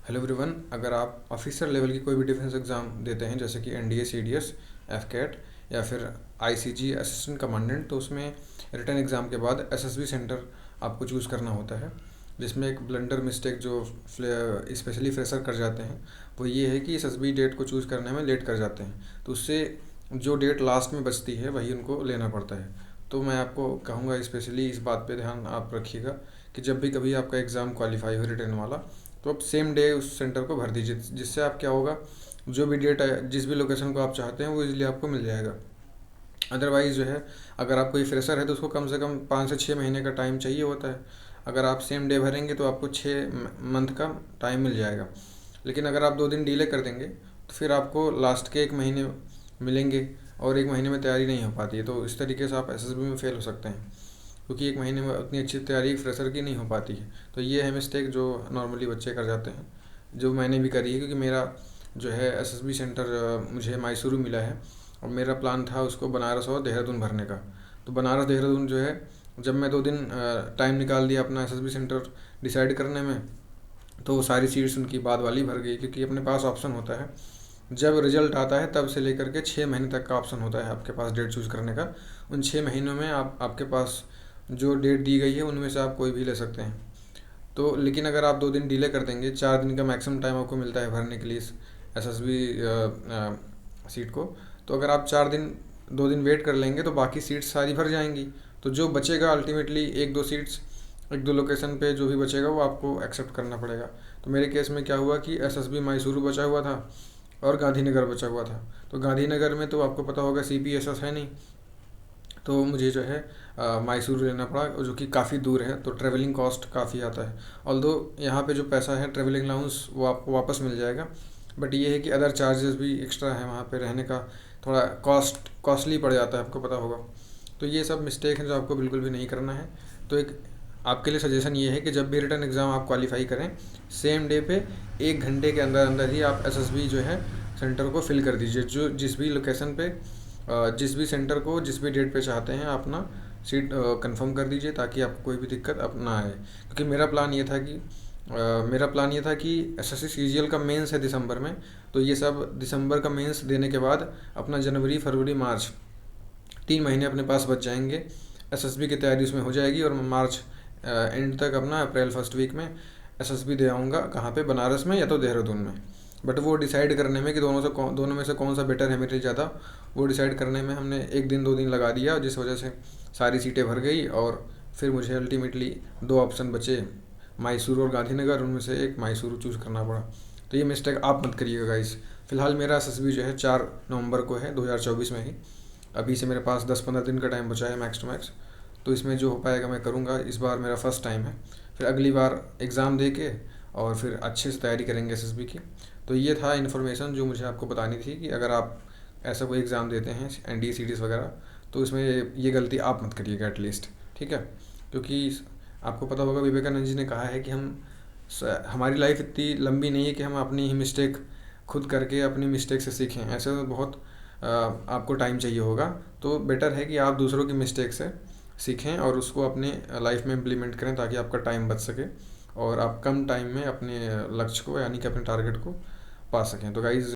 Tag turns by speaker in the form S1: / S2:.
S1: Hello everyone. अगर आप officer level की कोई भी डिफेंस एग्ज़ाम देते हैं जैसे कि एनडीए, सीडीएस, एफकेट या फिर आईसीजी असिस्टेंट कमांडेंट, तो उसमें रिटन एग्ज़ाम के बाद एसएसबी सेंटर आपको चूज़ करना होता है। जिसमें एक ब्लंडर मिस्टेक जो स्पेशली फ्रेशर कर जाते हैं वो ये है कि एसएसबी डेट को चूज़ करने में लेट कर जाते हैं, तो उससे जो डेट लास्ट में बचती है वही उनको लेना पड़ता है। तो मैं आपको कहूँगा स्पेशली इस बात पे ध्यान आप रखिएगा कि जब भी कभी आपका एग्ज़ाम क्वालिफाई हो रिटन वाला, तो आप सेम डे उस सेंटर को भर दीजिए। जिससे आप क्या होगा, जो भी डेट है जिस भी लोकेशन को आप चाहते हैं वो इजीली आपको मिल जाएगा। अदरवाइज़ जो है, अगर आप कोई फ्रेशर है तो उसको कम से कम 5 से 6 महीने का टाइम चाहिए होता है। अगर आप सेम डे भरेंगे तो आपको 6 मंथ का टाइम मिल जाएगा। लेकिन अगर आप 2 दिन डिले कर देंगे तो फिर आपको लास्ट के 1 महीने मिलेंगे और 1 महीने में तैयारी नहीं हो पाती है। तो इस तरीके से आप एसएसबी में फ़ेल हो सकते हैं, क्योंकि 1 महीने में उतनी अच्छी तैयारी फ्रेशर की नहीं हो पाती है। तो ये है मिस्टेक जो नॉर्मली बच्चे कर जाते हैं, जो मैंने भी करी है। क्योंकि मेरा जो है एसएसबी सेंटर मुझे मैसूरू मिला है और मेरा प्लान था उसको बनारस और देहरादून भरने का। तो बनारस देहरादून जो है, जब मैं 2 दिन टाइम निकाल दिया अपना एसएसबी सेंटर डिसाइड करने में, तो सारी सीट्स उनकी बाद वाली भर गई। क्योंकि अपने पास ऑप्शन होता है, जब रिजल्ट आता है तब से लेकर के 6 महीने तक का ऑप्शन होता है आपके पास डेट चूज़ करने का। उन 6 महीनों में आपके पास जो डेट दी गई है उनमें से आप कोई भी ले सकते हैं। तो लेकिन अगर आप 2 दिन डिले कर देंगे, 4 दिन का मैक्सिमम टाइम आपको मिलता है भरने के लिए इस एसएसबी सीट को। तो अगर आप 2 दिन वेट कर लेंगे तो बाकी सीट्स सारी भर जाएंगी। तो जो बचेगा अल्टीमेटली 1-2 सीट्स, 1-2 लोकेशन पे जो भी बचेगा वो आपको एक्सेप्ट करना पड़ेगा। तो मेरे केस में क्या हुआ कि एसएसबी मैसूरू बचा हुआ था और गांधीनगर बचा हुआ था। तो गांधीनगर में तो आपको पता होगा सीपीएसएस है नहीं, तो मुझे जो है मैसूर लेना पड़ा, जो कि काफ़ी दूर है। तो ट्रैवलिंग कॉस्ट काफ़ी आता है। ऑल्दो यहाँ पे जो पैसा है ट्रैवलिंग अलाउंस वो आपको वापस मिल जाएगा, बट ये है कि अदर चार्जेस भी एक्स्ट्रा है वहाँ पे रहने का, थोड़ा कॉस्टली पड़ जाता है, आपको पता होगा। तो ये सब मिस्टेक हैं जो आपको बिल्कुल भी नहीं करना है। तो एक आपके लिए सजेशन ये है कि जब भी रिटर्न एग्ज़ाम आप क्वालिफाई करें, सेम डे पे 1 घंटे के अंदर अंदर ही आप एसएसबी जो है सेंटर को फिल कर दीजिए। जो जिस भी लोकेशन पे जिस भी सेंटर को जिस भी डेट पे चाहते हैं अपना सीट कंफर्म कर दीजिए, ताकि आपको कोई भी दिक्कत अब ना आए। क्योंकि मेरा प्लान ये था कि एसएससी सीजीएल का मेंस है दिसंबर में, तो ये सब दिसंबर का मेंस देने के बाद अपना जनवरी, फरवरी, मार्च 3 महीने अपने पास बच जाएंगे। एसएसबी की तैयारी उसमें हो जाएगी और मैं मार्च एंड तक अपना अप्रैल फर्स्ट वीक में एसएसबी दे आऊँगा। कहाँ पे? बनारस में या तो देहरादून में। बट वो डिसाइड करने में कि दोनों में से कौन सा बेटर है मेरे लिए ज़्यादा, वो डिसाइड करने में हमने 1 दिन 2 दिन लगा दिया, जिस वजह से सारी सीटें भर गई। और फिर मुझे अल्टीमेटली 2 ऑप्शन बचे, मैसूर और गांधीनगर, उनमें से एक मैसूर चूज़ करना पड़ा। तो ये मिस्टेक आप मत करिएगा गाइस। फिलहाल मेरा एसएसबी जो है 4 नवंबर को है 2024 में ही। अभी से मेरे पास 10-15 दिन का टाइम बचा है मैक्स टू मैक्स। तो इसमें जो हो पाएगा मैं करूँगा। इस बार मेरा फर्स्ट टाइम है, फिर अगली बार एग्ज़ाम दे के और फिर अच्छे से तैयारी करेंगे एसएसबी की। तो ये था इन्फॉर्मेशन जो मुझे आपको बतानी थी कि अगर आप ऐसा कोई एग्ज़ाम देते हैं एनडीए सीडीएस वगैरह, तो इसमें ये गलती आप मत करिएगा एटलीस्ट, ठीक है। क्योंकि आपको पता होगा विवेकानंद जी ने कहा है कि हमारी लाइफ इतनी लंबी नहीं है कि हम अपनी ही मिस्टेक खुद करके अपनी मिस्टेक से सीखें। ऐसे में बहुत आपको टाइम चाहिए होगा। तो बेटर है कि आप दूसरों की मिस्टेक से सीखें और उसको अपने लाइफ में इम्प्लीमेंट करें, ताकि आपका टाइम बच सके और आप कम टाइम में अपने लक्ष्य को यानी कि अपने टारगेट को पा सकें। तो गाइज़